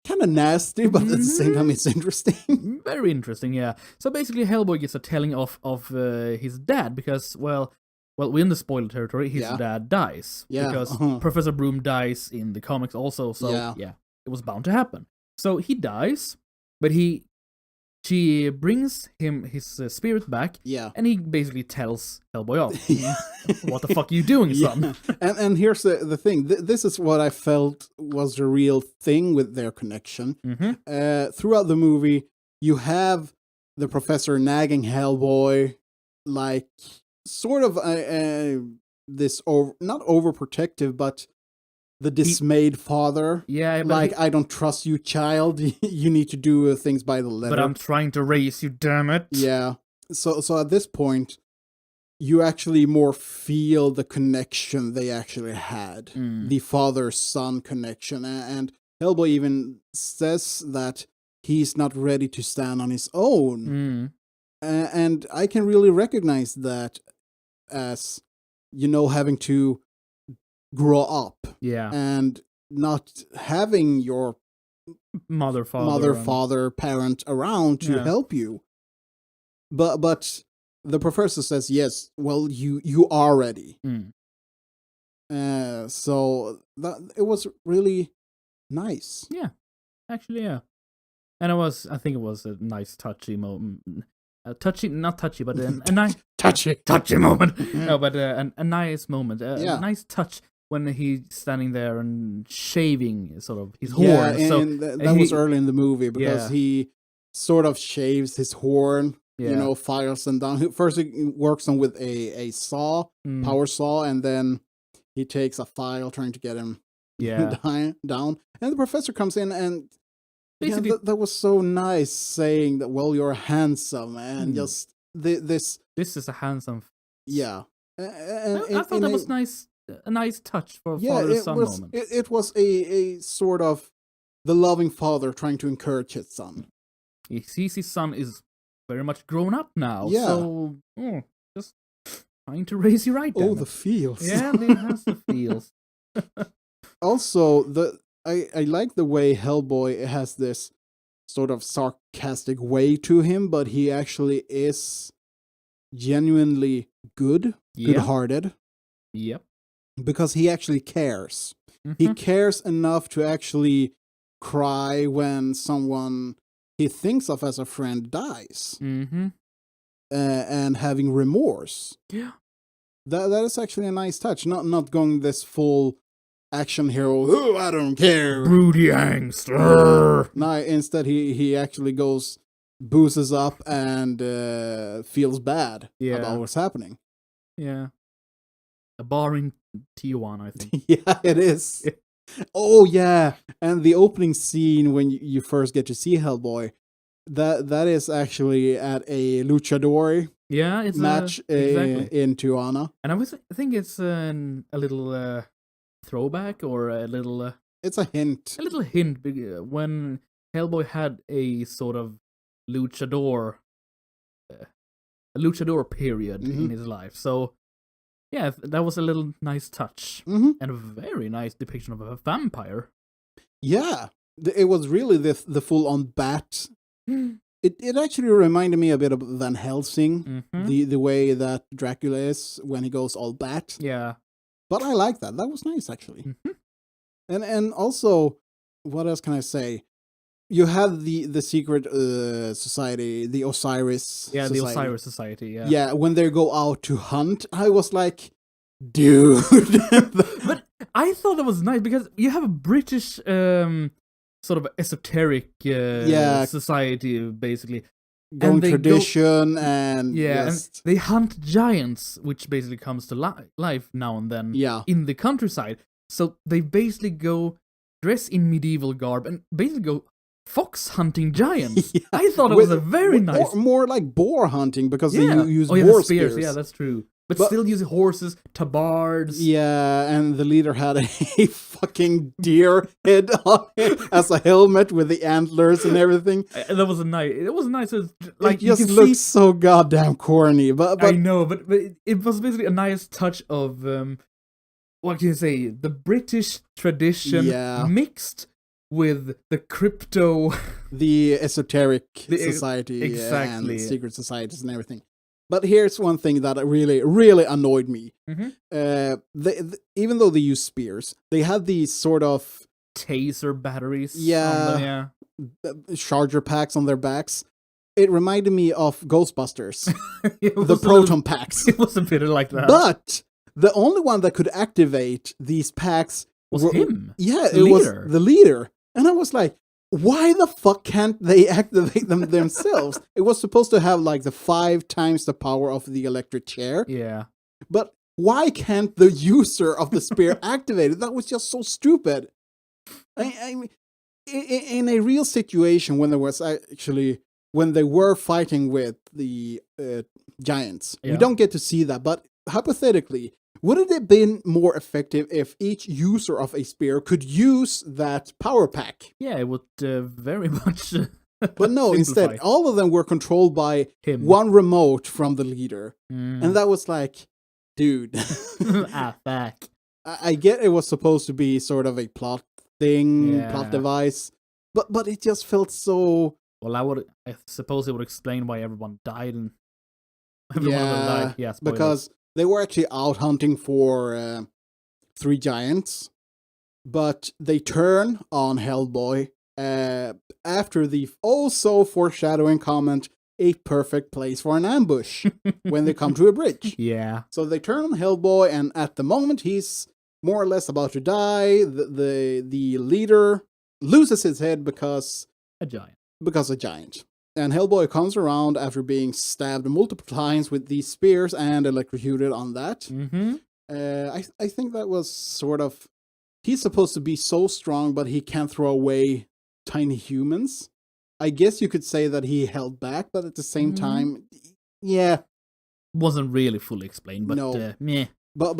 Speaker 2: kind of nasty, but at the same time, it's interesting.
Speaker 1: Very interesting, yeah. So basically, Hellboy gets a telling of his dad because, well, we're in the spoiler territory. His dad dies.
Speaker 2: Yeah.
Speaker 1: Because Professor Broom dies in the comics also. So yeah, it was bound to happen. So he dies, but she brings his spirit back.
Speaker 2: Yeah.
Speaker 1: And he basically tells Hellboy off. What the fuck are you doing, son?
Speaker 2: And here's the thing. This is what I felt was the real thing with their connection. Throughout the movie, you have the professor nagging Hellboy, like sort of this not overprotective, but the dismayed father.
Speaker 1: Yeah,
Speaker 2: like, I don't trust you, child. You need to do things by the letter.
Speaker 1: But I'm trying to raise you, damn it.
Speaker 2: Yeah. So at this point, you actually more feel the connection they actually had. The father-son connection. And Hellboy even says that he's not ready to stand on his own. And I can really recognize that as, having to grow up.
Speaker 1: Yeah.
Speaker 2: And not having your
Speaker 1: mother, father,
Speaker 2: parent around to help you. But the professor says, yes, well, you are ready. So it was really nice.
Speaker 1: Yeah, actually, yeah. And I think it was a nice touchy moment. Not touchy, but a nice touchy moment. No, but a nice moment. A nice touch when he's standing there and shaving sort of his horn.
Speaker 2: Yeah, and that was early in the movie because he sort of shaves his horn. Files them down. First, he works on with a saw, power saw, and then he takes a file trying to get him down. And the professor comes in and basically that was so nice, saying that, well, you're handsome, and just this
Speaker 1: is a handsome.
Speaker 2: Yeah,
Speaker 1: I thought that was nice. A nice touch for a father-son moment.
Speaker 2: It was a sort of the loving father trying to encourage his son.
Speaker 1: He sees his son is very much grown up now.
Speaker 2: Yeah.
Speaker 1: So, just trying to raise you right.
Speaker 2: Oh, the feels.
Speaker 1: Yeah, he has the feels.
Speaker 2: Also, I like the way Hellboy has this sort of sarcastic way to him, but he actually is genuinely good-hearted.
Speaker 1: Yep.
Speaker 2: Because he actually cares. He cares enough to actually cry when someone he thinks of as a friend dies. And having remorse.
Speaker 1: Yeah.
Speaker 2: That is actually a nice touch. Not going this full action hero, oh, I don't care.
Speaker 1: Broody angst.
Speaker 2: No, instead he actually goes, boozes up and feels bad about what's happening.
Speaker 1: Yeah. a bar in Tijuana, I think.
Speaker 2: Yeah, it is. Oh yeah, and the opening scene when you first get to see Hellboy, that is actually at a luchador
Speaker 1: Yeah, it's
Speaker 2: match
Speaker 1: exactly
Speaker 2: in Tijuana.
Speaker 1: And I think it's a little throwback or a little.
Speaker 2: It's a hint.
Speaker 1: A little hint when Hellboy had a sort of luchador, a luchador period in his life. So, yeah, that was a little nice touch and a very nice depiction of a vampire.
Speaker 2: Yeah, it was really the full on bat. It actually reminded me a bit of Van Helsing, the way that Dracula is when he goes all bat.
Speaker 1: Yeah,
Speaker 2: but I like that. That was nice actually. And also, what else can I say? You had the secret society, the Osiris.
Speaker 1: Yeah,
Speaker 2: society.
Speaker 1: the Osiris Society. Yeah.
Speaker 2: Yeah, when they go out to hunt, I was like, dude.
Speaker 1: But I thought that was nice because you have a British sort of esoteric society, basically.
Speaker 2: Going tradition and
Speaker 1: and they hunt giants, which basically comes to life now and then in the countryside. So they basically go dress in medieval garb and basically go fox hunting giants. I thought it was a very nice...
Speaker 2: More like boar hunting because they use boar spears.
Speaker 1: Yeah, that's true. But still use horses, tabards.
Speaker 2: Yeah, and the leader had a fucking deer head on it as a helmet with the antlers and everything.
Speaker 1: That was nice. It was nice.
Speaker 2: Like, it just looked so goddamn corny. But
Speaker 1: I know, but it was basically a nice touch of... what can you say? The British tradition mixed with the crypto...
Speaker 2: the esoteric society and secret societies and everything. But here's one thing that really, really annoyed me. Even though they use spears, they had these sort of...
Speaker 1: taser batteries.
Speaker 2: Charger packs on their backs. It reminded me of Ghostbusters. The proton packs.
Speaker 1: It was a bit like that.
Speaker 2: But... the only one that could activate these packs
Speaker 1: was him.
Speaker 2: Yeah, it was the leader. And I was like, why the fuck can't they activate them themselves? It was supposed to have like the 5 times the power of the electric chair.
Speaker 1: Yeah.
Speaker 2: But why can't the user of the spear activate it? That was just so stupid. I mean, in a real situation when they were fighting with the giants, we don't get to see that, but hypothetically, would it have been more effective if each user of a spear could use that power pack?
Speaker 1: Yeah, it would very much.
Speaker 2: But no, instead, all of them were controlled by one remote from the leader. And that was like, dude.
Speaker 1: Fuck.
Speaker 2: I get it was supposed to be sort of a plot thing, plot device, but it just felt so...
Speaker 1: Well, I suppose it would explain why everyone died and everyone died. Yeah, spoilers.
Speaker 2: Because they were actually out hunting for 3 giants, but they turn on Hellboy after the also foreshadowing comment, a perfect place for an ambush when they come to a bridge.
Speaker 1: Yeah.
Speaker 2: So they turn on Hellboy, and at the moment he's more or less about to die. The leader loses his head because a giant. And Hellboy comes around after being stabbed multiple times with these spears and electrocuted on that. I think that was sort of... he's supposed to be so strong, but he can't throw away tiny humans. I guess you could say that he held back, but at the same time,
Speaker 1: wasn't really fully explained, but meh.
Speaker 2: But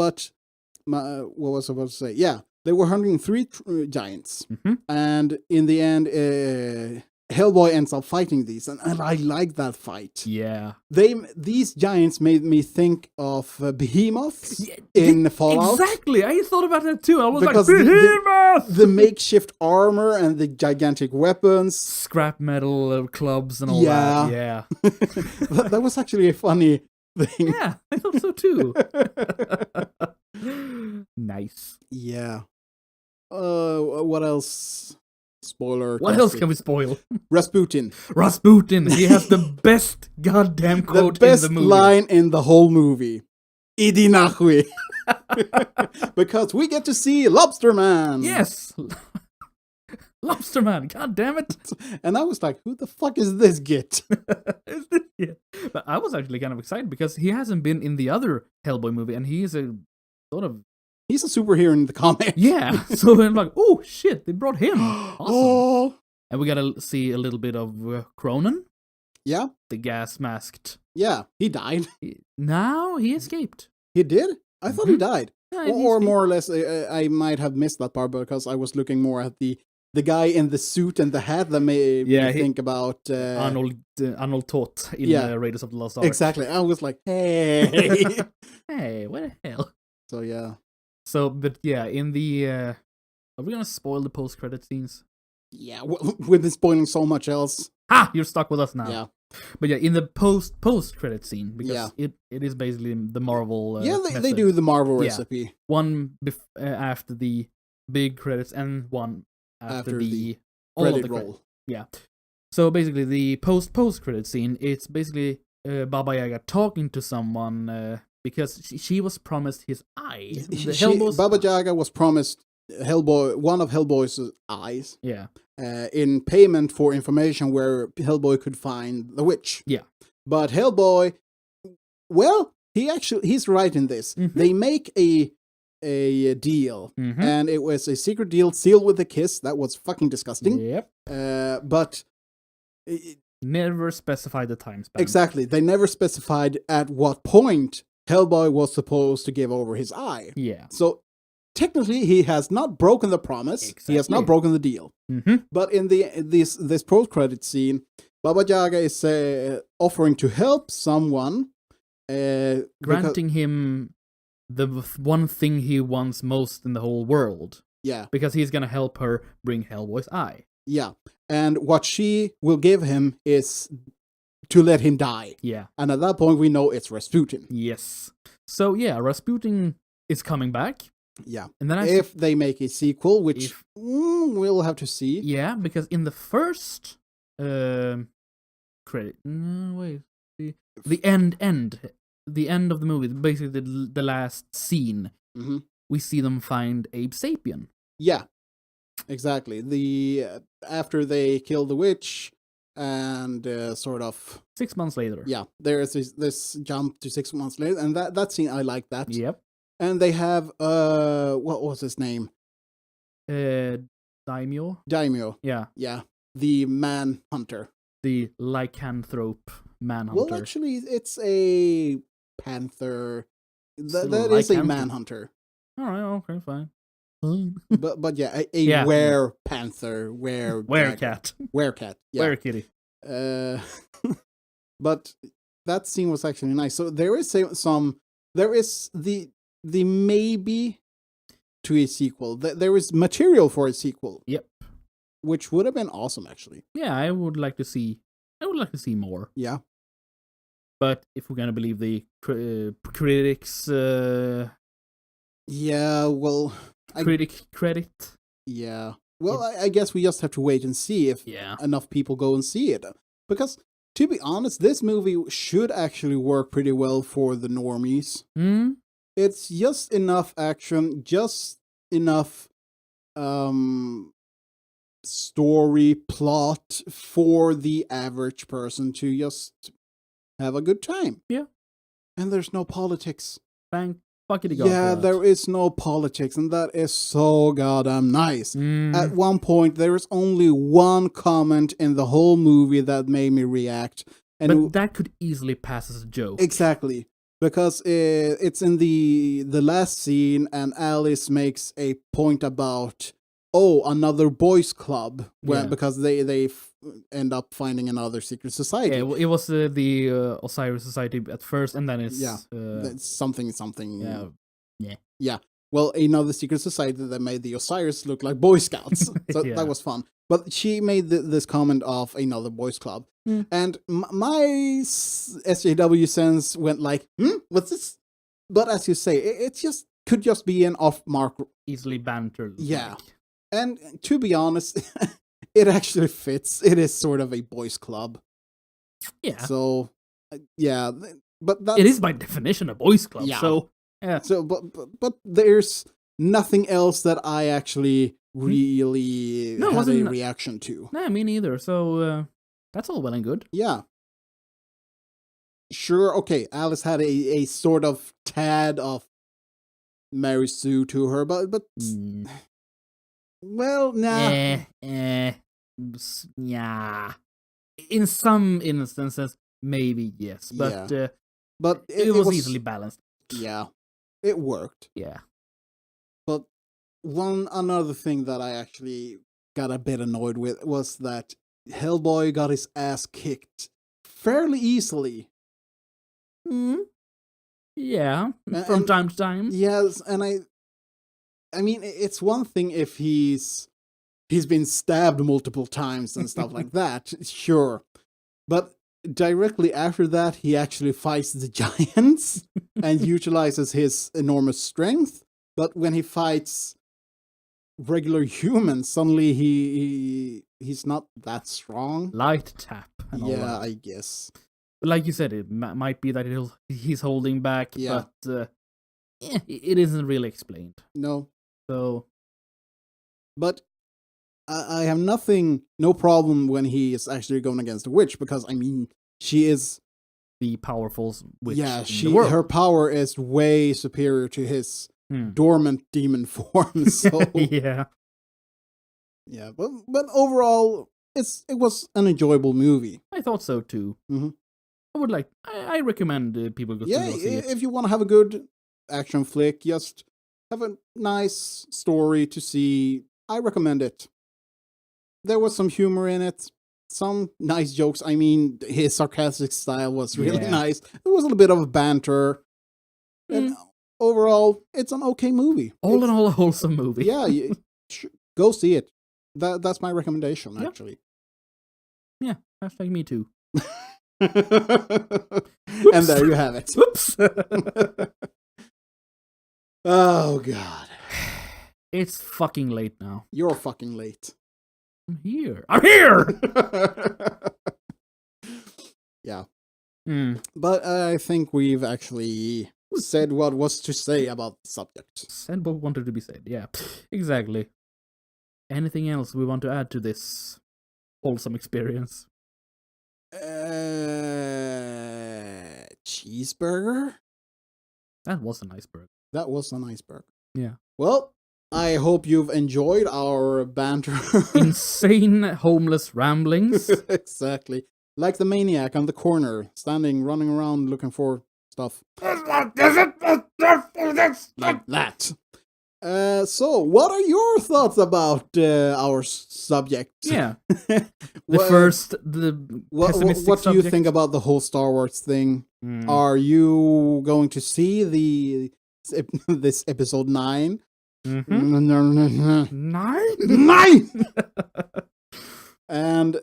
Speaker 2: what was I supposed to say? Yeah, they were hunting 3 giants. And in the end... Hellboy ends up fighting these, and I like that fight.
Speaker 1: Yeah.
Speaker 2: These giants made me think of Behemoth in Fallout.
Speaker 1: Exactly, I thought about that too. I was like, Behemoth!
Speaker 2: The makeshift armor and the gigantic weapons.
Speaker 1: Scrap metal clubs and all that. Yeah.
Speaker 2: That was actually a funny thing.
Speaker 1: Yeah, I thought so too. Nice.
Speaker 2: Yeah. What else? Spoiler.
Speaker 1: What else can we spoil?
Speaker 2: Rasputin.
Speaker 1: He has the best goddamn quote in the movie. The best
Speaker 2: line in the whole movie. Idi nachwi. Because we get to see Lobster Man.
Speaker 1: Yes. Lobster Man. God damn it.
Speaker 2: And I was like, who the fuck is this git?
Speaker 1: But I was actually kind of excited because he hasn't been in the other Hellboy movie, and he is a sort of.
Speaker 2: He's a superhero in the comic.
Speaker 1: Yeah. So I'm like, oh shit, they brought him. Awesome.
Speaker 2: Oh.
Speaker 1: And we gotta see a little bit of Cronin.
Speaker 2: Yeah.
Speaker 1: The gas masked.
Speaker 2: Yeah, he died.
Speaker 1: No, he escaped.
Speaker 2: He did? I thought he died.
Speaker 1: Yeah,
Speaker 2: Or more or less, I might have missed that part because I was looking more at the guy in the suit and the hat that made me think about
Speaker 1: Arnold Toth in Raiders of the Lost Ark.
Speaker 2: Exactly. I was like, hey.
Speaker 1: Hey, what the hell?
Speaker 2: So, yeah.
Speaker 1: So, but yeah, in the... are we gonna spoil the post-credit scenes?
Speaker 2: Yeah, we've been spoiling so much else.
Speaker 1: Ha! You're stuck with us now.
Speaker 2: Yeah.
Speaker 1: But yeah, in the post-credit scene, because it is basically the Marvel
Speaker 2: they do the Marvel recipe.
Speaker 1: One after the big credits and one after the
Speaker 2: credit roll.
Speaker 1: Yeah. So basically, the post-credit scene, it's basically Baba Yaga talking to someone because she was promised his eye.
Speaker 2: Baba Yaga was promised Hellboy, one of Hellboy's eyes.
Speaker 1: Yeah.
Speaker 2: In payment for information where Hellboy could find the witch.
Speaker 1: Yeah.
Speaker 2: But Hellboy, well, he's right in this.
Speaker 1: Mm-hmm.
Speaker 2: They make a deal, and it was a secret deal sealed with a kiss. That was fucking disgusting.
Speaker 1: Yep.
Speaker 2: But
Speaker 1: never specified the time span.
Speaker 2: Exactly. They never specified at what point Hellboy was supposed to give over his eye.
Speaker 1: Yeah.
Speaker 2: So technically, he has not broken the promise. Exactly. He has not broken the deal.
Speaker 1: Mm-hmm.
Speaker 2: But in this post-credit scene, Baba Yaga is offering to help someone,
Speaker 1: granting him the one thing he wants most in the whole world.
Speaker 2: Yeah,
Speaker 1: because he's gonna help her bring Hellboy's eye.
Speaker 2: Yeah, and what she will give him is to let him die.
Speaker 1: Yeah,
Speaker 2: and at that point we know it's Rasputin.
Speaker 1: Yes. So yeah, Rasputin is coming back.
Speaker 2: Yeah,
Speaker 1: and then
Speaker 2: if they make a sequel, which we'll have to see.
Speaker 1: Yeah, because in the first credit, the end of the movie, basically the last scene, we see them find Abe Sapien.
Speaker 2: Yeah, exactly. After they kill the witch, and sort of
Speaker 1: 6 months later.
Speaker 2: Yeah, there is this jump to 6 months later, and that scene, I like that.
Speaker 1: Yep.
Speaker 2: And they have what was his name?
Speaker 1: Daimyo.
Speaker 2: Yeah. Yeah. The manhunter.
Speaker 1: The lycanthrope manhunter.
Speaker 2: Well, actually, it's a panther. That is a manhunter.
Speaker 1: All right. Okay. Fine.
Speaker 2: but yeah, a were panther,
Speaker 1: werecat.
Speaker 2: Werecat. Yeah.
Speaker 1: Werekitty.
Speaker 2: But that scene was actually nice. So there is the maybe to a sequel. There is material for a sequel.
Speaker 1: Yep.
Speaker 2: Which would have been awesome, actually.
Speaker 1: Yeah, I would like to see more.
Speaker 2: Yeah.
Speaker 1: But if we're gonna believe the critics,
Speaker 2: yeah, well,
Speaker 1: credit.
Speaker 2: Yeah. Well, I guess we just have to wait and see if enough people go and see it. Because, to be honest, this movie should actually work pretty well for the normies. It's just enough action, just enough story plot for the average person to just have a good time.
Speaker 1: Yeah.
Speaker 2: And there's no politics.
Speaker 1: Thank fucking God.
Speaker 2: Yeah, there is no politics, and that is so goddamn nice. At one point, there is only one comment in the whole movie that made me react.
Speaker 1: But that could easily pass as a joke.
Speaker 2: Exactly. Because it's in the last scene, and Alice makes a point about, another boys' club, because they end up finding another secret society.
Speaker 1: Yeah, it was the Osiris Society at first, and then it's
Speaker 2: something.
Speaker 1: Yeah.
Speaker 2: Well, another secret society that made the Osiris look like Boy Scouts. So that was fun. But she made this comment of another boys' club. And my SJW sense went like, what's this? But as you say, it just could just be an off-mark.
Speaker 1: Easily bantered.
Speaker 2: Yeah. And to be honest, it actually fits. It is sort of a boys' club.
Speaker 1: Yeah.
Speaker 2: So, yeah. But
Speaker 1: it is by definition a boys' club.
Speaker 2: Yeah.
Speaker 1: So, yeah.
Speaker 2: So, but there's nothing else that I actually really had a reaction to.
Speaker 1: No, me neither. So, that's all well and good.
Speaker 2: Yeah. Sure, okay, Alice had a sort of tad of Mary Sue to her, but well, nah.
Speaker 1: Yeah. In some instances, maybe yes, but
Speaker 2: but
Speaker 1: it was easily balanced.
Speaker 2: Yeah, it worked.
Speaker 1: Yeah.
Speaker 2: But another thing that I actually got a bit annoyed with was that Hellboy got his ass kicked fairly easily.
Speaker 1: Yeah, from time to time.
Speaker 2: Yes, and I mean, it's one thing if he's been stabbed multiple times and stuff like that, sure. But directly after that, he actually fights the giants and utilizes his enormous strength. But when he fights regular humans, suddenly he's not that strong.
Speaker 1: Light tap. And all that.
Speaker 2: I guess.
Speaker 1: Like you said, it might be that he's holding back, but it isn't really explained.
Speaker 2: No.
Speaker 1: So,
Speaker 2: but I have no problem when he is actually going against a witch, because I mean, she is
Speaker 1: the powerful witch.
Speaker 2: Yeah,
Speaker 1: in the world.
Speaker 2: Her power is way superior to his dormant demon form. So
Speaker 1: yeah,
Speaker 2: but overall, it was an enjoyable movie.
Speaker 1: I thought so too.
Speaker 2: Mm-hmm.
Speaker 1: I recommend people go see it.
Speaker 2: If you want to have a good action flick, just have a nice story to see, I recommend it. There was some humor in it, some nice jokes. I mean, his sarcastic style was really nice. There was a little bit of banter. And overall, it's an okay movie.
Speaker 1: All in all, a wholesome movie.
Speaker 2: Yeah, go see it. That's my recommendation, actually.
Speaker 1: Yeah, hashtag me too.
Speaker 2: And there you have it.
Speaker 1: Oops.
Speaker 2: Oh, God.
Speaker 1: It's fucking late now.
Speaker 2: You're fucking late.
Speaker 1: I'm here!
Speaker 2: Yeah. But I think we've actually said what was to say about the subject.
Speaker 1: Said what wanted to be said, yeah. Exactly. Anything else we want to add to this wholesome experience?
Speaker 2: Cheeseburger?
Speaker 1: That was an iceberg.
Speaker 2: That was an iceberg.
Speaker 1: Yeah.
Speaker 2: Well, I hope you've enjoyed our banter.
Speaker 1: Insane homeless ramblings.
Speaker 2: Exactly. Like the maniac on the corner, running around looking for stuff. Like that. So, what are your thoughts about our subject?
Speaker 1: Yeah. The pessimistic
Speaker 2: what do you
Speaker 1: subject?
Speaker 2: think about the whole Star Wars thing? Are you going to see this episode 9?
Speaker 1: Mm-hmm.
Speaker 2: 9? And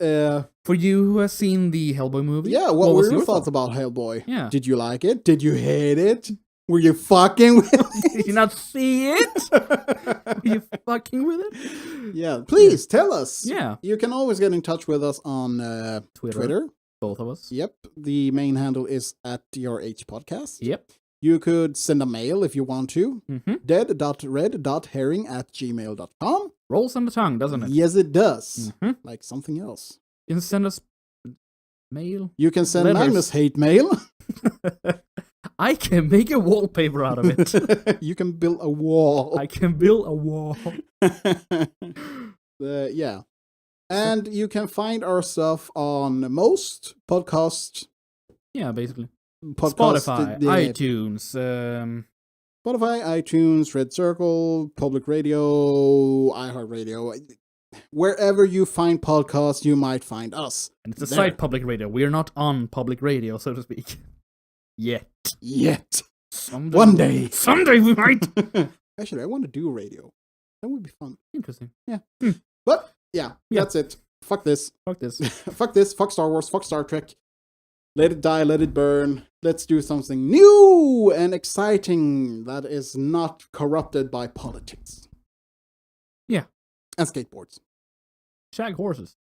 Speaker 1: for you who has seen the Hellboy movie,
Speaker 2: what were your thoughts about Hellboy?
Speaker 1: Yeah.
Speaker 2: Did you like it? Did you hate it? Were you fucking with it?
Speaker 1: Did you not see it? Were you fucking with it?
Speaker 2: Yeah, please tell us.
Speaker 1: Yeah.
Speaker 2: You can always get in touch with us on Twitter.
Speaker 1: Both of us.
Speaker 2: Yep. The main handle is @DRHpodcast.
Speaker 1: Yep.
Speaker 2: You could send a mail if you want to. dead.red.herring@gmail.com.
Speaker 1: Rolls on the tongue, doesn't it?
Speaker 2: Yes, it does. Like something else.
Speaker 1: You can send us mail.
Speaker 2: You can send
Speaker 1: letters.
Speaker 2: Magnus hate mail.
Speaker 1: I can make a wallpaper out of it.
Speaker 2: You can build a wall.
Speaker 1: I can build a wall.
Speaker 2: Yeah. And you can find our stuff on most podcasts.
Speaker 1: Yeah, basically. Spotify, iTunes.
Speaker 2: Spotify, iTunes, Red Circle, Public Radio, iHeartRadio. Wherever you find podcasts, you might find us.
Speaker 1: And it's a site Public Radio. We're not on Public Radio, so to speak. Yet.
Speaker 2: Someday.
Speaker 1: Someday we might.
Speaker 2: Actually, I want to do radio. That would be fun.
Speaker 1: Interesting.
Speaker 2: Yeah. But, yeah, that's it. Fuck this.
Speaker 1: Fuck this.
Speaker 2: Fuck this. Fuck Star Wars. Fuck Star Trek. Let it die. Let it burn. Let's do something new and exciting that is not corrupted by politics.
Speaker 1: Yeah.
Speaker 2: And skateboards.
Speaker 1: Shag horses.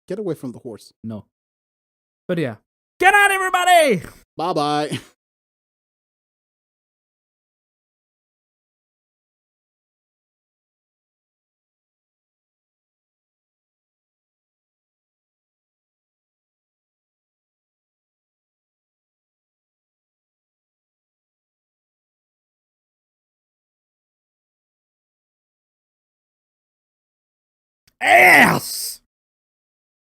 Speaker 2: Get away from the horse.
Speaker 1: No. But yeah. Get out, everybody!
Speaker 2: Bye-bye.
Speaker 1: ass.